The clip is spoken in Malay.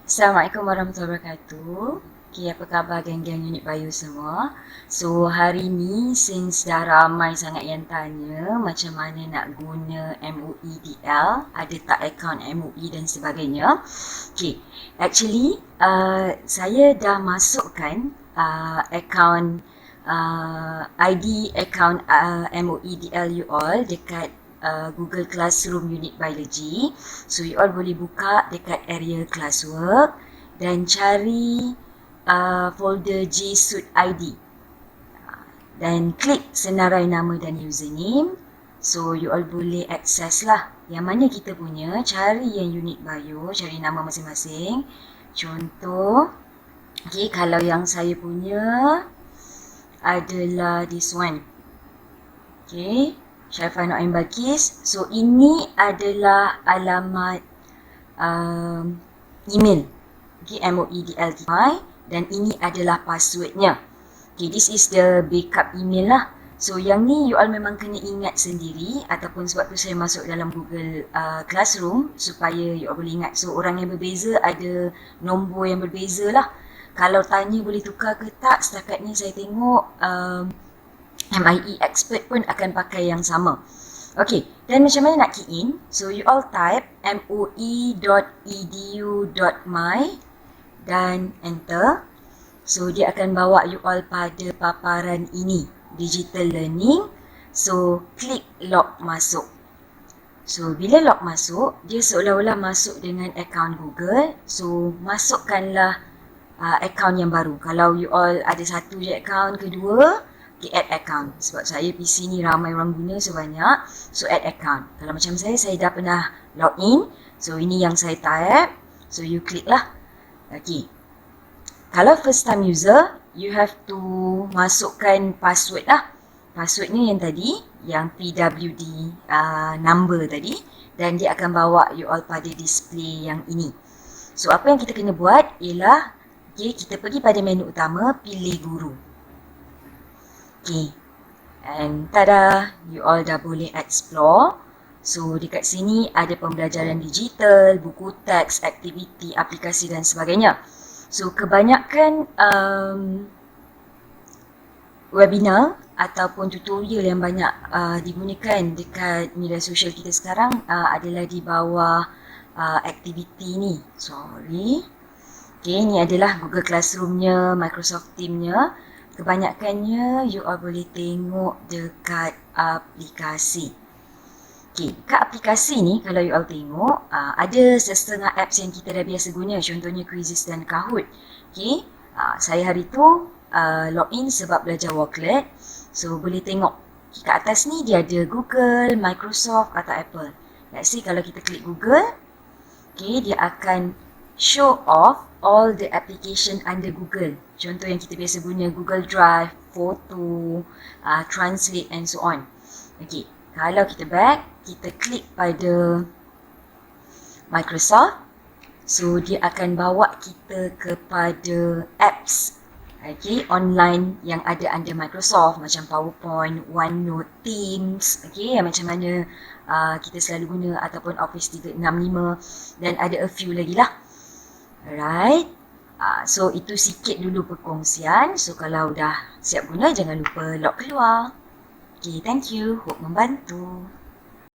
Assalamualaikum warahmatullahi wabarakatuh. Okay, apa khabar geng-geng unit bio semua? So, hari ni since dah ramai sangat yang tanya macam mana nak guna MOEDL, ada tak akaun MOE dan sebagainya. Okay, actually saya dah masukkan akaun ID akaun MOEDL you all dekat Google Classroom Unit Biology. So you all boleh buka dekat area classwork dan cari folder G Suite ID dan klik senarai nama dan username. So you all boleh access lah yang mana kita punya, cari yang unit bio, cari nama masing-masing. Contoh, okay, kalau yang saya punya adalah this one. Okay, Syaifah Noaim Balkis. So ini adalah alamat email, okay, MOEDLTY, dan ini adalah passwordnya. Okay, this is the backup email lah. So yang ni you all memang kena ingat sendiri, ataupun sebab tu saya masuk dalam Google Classroom supaya you all boleh ingat. So orang yang berbeza ada nombor yang berbeza lah. Kalau tanya boleh tukar ke tak, setakat ni saya tengok MIE expert pun akan pakai yang sama. Okay, dan macam mana nak key in? So you all type moe.edu.my dan enter. So dia akan bawa you all pada paparan ini, digital learning. So klik log masuk. So bila log masuk, dia seolah-olah masuk dengan akaun Google. So masukkanlah akaun yang baru. Kalau you all ada satu je akaun, kedua, okay, add account. Sebab saya PC ni ramai orang guna sebanyak. So add account. Kalau macam saya dah pernah login. So ini yang saya type. So you klik lah. Okay. Kalau first time user, you have to masukkan password lah. Passwordnya yang tadi, yang PWD number tadi. Dan dia akan bawa you all pada display yang ini. So apa yang kita kena buat ialah, okay, kita pergi pada menu utama, pilih guru. Okay, and tada, you all dah boleh explore. So dekat sini ada pembelajaran digital, buku teks, aktiviti, aplikasi dan sebagainya. So kebanyakan webinar ataupun tutorial yang banyak digunakan dekat media sosial kita sekarang adalah di bawah aktiviti ni. Sorry. Okay, ni adalah Google Classroom-nya, Microsoft Teams-nya. Kebanyakannya you all boleh tengok dekat aplikasi. Okay, kat aplikasi ni kalau you all tengok ada setengah apps yang kita dah biasa guna, contohnya Quizizz dan Kahoot. Okay, saya hari tu login sebab belajar Walklet. So boleh tengok kat atas ni dia ada Google, Microsoft atau Apple. Let's see kalau kita klik Google, okay, dia akan show off all the application under Google. Contoh yang kita biasa guna, Google Drive, Photo, Translate and so on. Okay, kalau kita back, kita klik pada Microsoft. So dia akan bawa kita kepada apps, okay, online yang ada under Microsoft macam PowerPoint, OneNote, Teams, okay, yang macam mana kita selalu guna, ataupun Office 365, dan ada a few lagi lah. Alright, so itu sikit dulu perkongsian. So kalau dah siap guna, jangan lupa log keluar. Okay, thank you. Hope membantu.